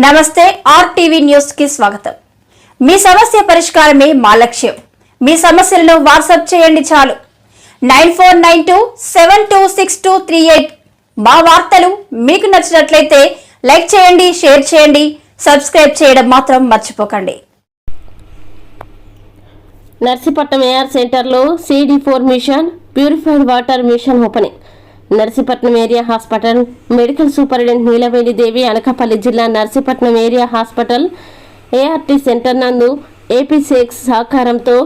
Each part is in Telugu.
నమస్తే ఆర్టీవీ న్యూస్ కి స్వాగతం. మీ సమస్య పరిష్కారమే మా లక్ష్యం. మీ సమస్యలను వాట్సాప్ చేయండి చాలు. 9492726238. మా వార్తలు మీకు నచ్చినట్లయితే లైక్ చేయండి, షేర్ చేయండి, సబ్స్క్రైబ్ చేయడం మాత్రం మర్చిపోకండి. నర్సీపట్నం ఏఆర్ సెంటర్లో CD4 machine purified water machine opening. Narsipatnam area hospital medical superintendent Neelaveni Devi Anakapalli జిల్లా Narsipatnam area hospital ART centre నందు AP6 సహకారంతో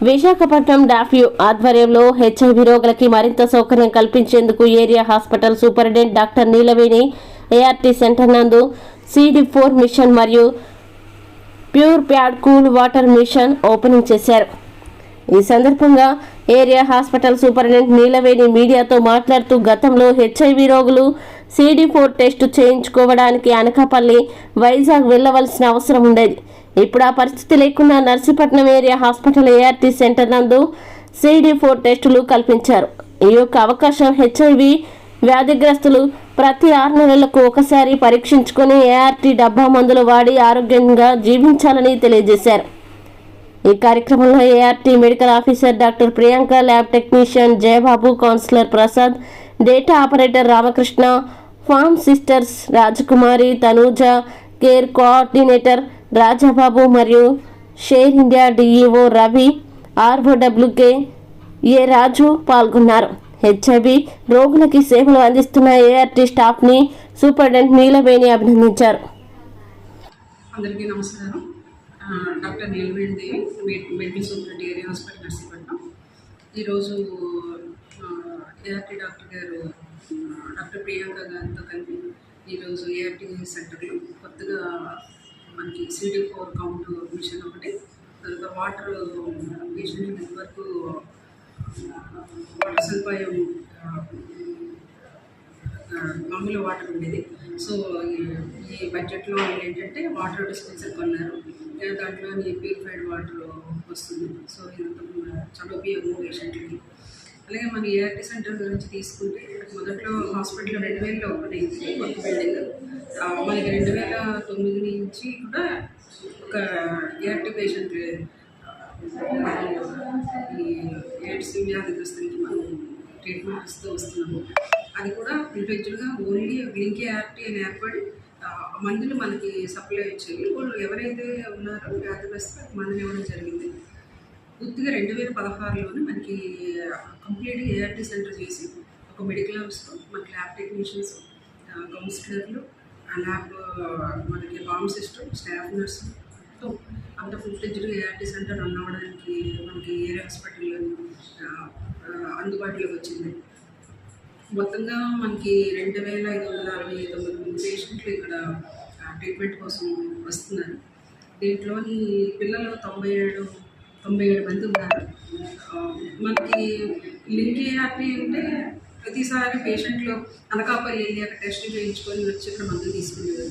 విశాఖపట్నం DAFU ఆధ్వర్యంలో HIV రోగులకి మరింత సౌకర్యం కల్పించేందుకు area hospital superintendent doctor Neelaveni ART centre నందు CD4 మిషన్ మరియు purified cool water machine opening చేశారు. ఈ సందర్భంగా ఏరియా హాస్పిటల్ సూపరింటెండెంట్ నీలవేణి మీడియాతో మాట్లాడుతూ గతంలో HIV రోగులు CD4 టెస్టు చేయించుకోవడానికి అనకాపల్లి, వైజాగ్ వెళ్లవలసిన అవసరం ఉండేది. ఇప్పుడు ఆ పరిస్థితి లేకుండా Narsipatnam area hospital ART centre నందు CD4 టెస్టులు కల్పించారు. ఈ యొక్క అవకాశం HIV వ్యాధిగ్రస్తులు ప్రతి 6 నెలలకు ఒకసారి పరీక్షించుకొని ART డబ్బా మందులు వాడి ఆరోగ్యంగా జీవించాలని తెలియజేశారు. ఈ కార్యక్రమంలో ART medical officer doctor Priyanka, lab technician Jayababu, counsellor Prasad, data operator Ramakrishna, pharm sisters Rajakumari, Tanuja, care coordinator Rajababu మరియు share India DEO Ravi, ROWK A Raju పాల్గొన్నారు. HIV రోగులకి సేవలు అందిస్తున్న ART స్టాఫ్ని సూపరింటెండెంట్ నీలవేణి అభినందించారు. అందరికీ నమస్కారం. Doctor Neelaveni Devi, medical superintendent area hospital Narsipatnam. ఈరోజు ART డాక్టర్ గారు డాక్టర్ ప్రియాంక గారితో కలిపి ఈరోజు ART సెంటర్లో కొత్తగా మనకి CD4 కౌంట్ మిషన్ ఒకటి, తర్వాత వాటర్ పేషెంట్ నెట్వర్క్ వాటర్ సదుపాయం మామూలు వాటర్ ఉండేది. సో ఈ బడ్జెట్లో ఏంటంటే వాటర్ డిస్పెన్సర్ కొన్నారు, దాంట్లో ప్యూరిఫైడ్ వాటర్ వస్తుంది. సో ఇదంతా చాలా ఉపయోగం పేషెంట్లకి. అలాగే మన ART సెంటర్ గురించి తీసుకుంటే మొదట్లో హాస్పిటల్లో 2000లో ఒకటి కొత్త బిల్డింగ్, మనకి 2009 నుంచి కూడా ఒక ART పేషెంట్ ఈ ఎయిడ్స్ వ్యాధిగ్రస్తులకి మనం ట్రీట్మెంట్ ఇస్తూ వస్తున్నాము. అది కూడా ఇండివిజువల్గా ఓన్లీ లింక్ ART అని ఏర్పడి మందులు మనకి సప్లై వచ్చేవి. వాళ్ళు ఎవరైతే ఉన్నారో వ్యాధిగ్రస్తులు మందులు ఇవ్వడం జరిగింది. పూర్తిగా 2016లోనే మనకి కంప్లీట్గా ART సెంటర్ చేసి ఒక మెడికల్ ఆఫీస్లో మనకి ల్యాబ్ టెక్నీషియన్స్, కౌన్సిలర్లు, ల్యాబ్ మనకి ఫార్మసిస్ట్, స్టాఫ్ నర్సు అంత ఫుల్ ఫ్లెడ్జ్డ్గా ART సెంటర్ రన్ అవ్వడానికి మనకి ఏరియా హాస్పిటల్లో అందుబాటులోకి వచ్చింది. మొత్తంగా మనకి 2549 పేషెంట్లు ఇక్కడ ట్రీట్మెంట్ కోసం వస్తున్నారు. దీంట్లోని పిల్లలు 97 మంది ఉన్నారు. మనకి లింక్ ART అంటే ప్రతిసారి పేషెంట్లు అనకాపల్లి వెళ్ళి అక్కడ టెస్ట్ చేయించుకొని వచ్చి ఇక్కడ మందులు తీసుకునేది.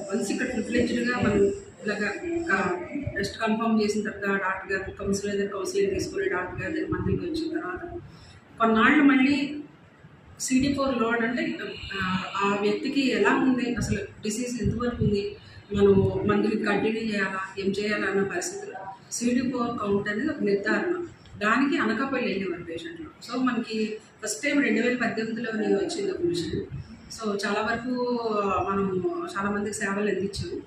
వన్స్ ఇక్కడ ఫుల్ ఫ్లెడ్జ్డ్గా మనం ఇలాగా టెస్ట్ కన్ఫర్మ్ చేసిన తర్వాత డాక్టర్ గారు కౌన్సిలింగ్ తీసుకుని డాక్టర్ గారి దగ్గర మందులకి వచ్చిన తర్వాత కొన్నాళ్ళు మళ్ళీ CD4 లోడ్ అంటే ఆ వ్యక్తికి ఎలా ఉంది, అసలు డిసీజ్ ఎంతవరకు ఉంది, మనం మందులు కంటిన్యూ చేయాలా, ఏం చేయాలా అన్న పరిస్థితుల్లో CD4 కౌంట్ అనేది ఒక నిర్ధారణ. దానికి అనకాపల్లి వెళ్ళేవారు పేషెంట్లు. సో మనకి ఫస్ట్ టైం 2018లోనే వచ్చింది ఒక మిషన్. సో చాలా వరకు మనం చాలామందికి సేవలు అందించాము.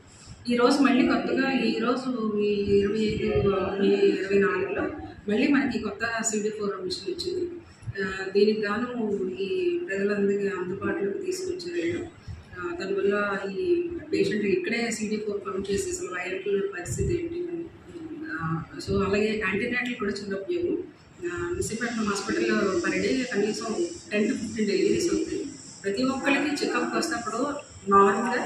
ఈరోజు మళ్ళీ కొత్తగా ఈరోజు 25/24లో మళ్ళీ మనకి కొత్త CD4 మిషన్ వచ్చింది. దీనికి గాను ఈ ప్రజలందరికీ అందుబాటులోకి తీసుకొచ్చారు. దానివల్ల ఈ పేషెంట్ ఇక్కడే CD4 కౌంట్ చేసి అసలు వైరల్ పరిస్థితి ఏంటి. సో అలాగే యాంటీనాటల్ కూడా చిన్న ఉపయోగం. నర్సీపట్నం హాస్పిటల్లో పర్ డే కనీసం 10 to 15 డెలివరీస్ అవుతాయి. ప్రతి ఒక్కరికి చెకప్కి వస్తేప్పుడు నార్మల్గా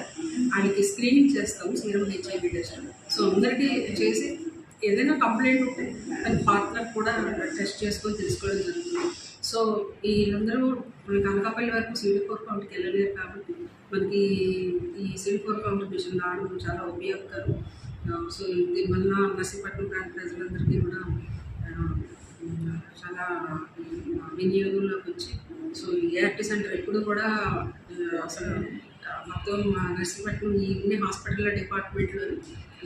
ఆయనకి స్క్రీనింగ్ చేస్తాము, సీరం HIV టెస్ట్. సో అందరికీ చేసి ఏదైనా కంప్లైంట్ ఉంటే తన పార్ట్నర్ కూడా టెస్ట్ చేసుకొని తెలుసుకోవడం జరుగుతుంది. సో వీళ్ళందరూ మనకి అనకాపల్లి వరకు CD4 కౌంట్కి వెళ్ళలేరు కాబట్టి మనకి ఈ CD4 కౌంట్ మిషన్ రావడం చాలా ఉపయోగకరం. సో దీనివల్ల నర్సీపట్నం ప్రాంత ప్రజలందరికీ కూడా చాలా వినియోగంలోకి వచ్చి సో ART సెంటర్ ఎప్పుడు కూడా అసలు మొత్తం మా నర్సీపట్నం ఈ ఉన్న హాస్పిటల్ డిపార్ట్మెంట్లో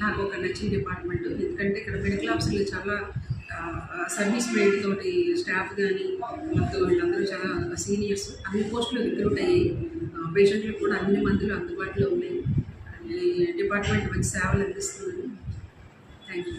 నాకు ఒక నచ్చిన డిపార్ట్మెంట్. ఎందుకంటే ఇక్కడ మెడికల్ ఆఫీసర్లు చాలా సర్వీస్ మైండ్ తోటి స్టాఫ్ కానీ మొత్తం వీళ్ళందరూ చాలా సీనియర్స్. అన్ని పోస్టులు రిక్రూట్ అయ్యాయి. పేషెంట్లకు కూడా అన్ని మందులు అందుబాటులో ఉన్నాయి. డిపార్ట్మెంట్ మంచి సేవలు అందిస్తుంది. Thank you.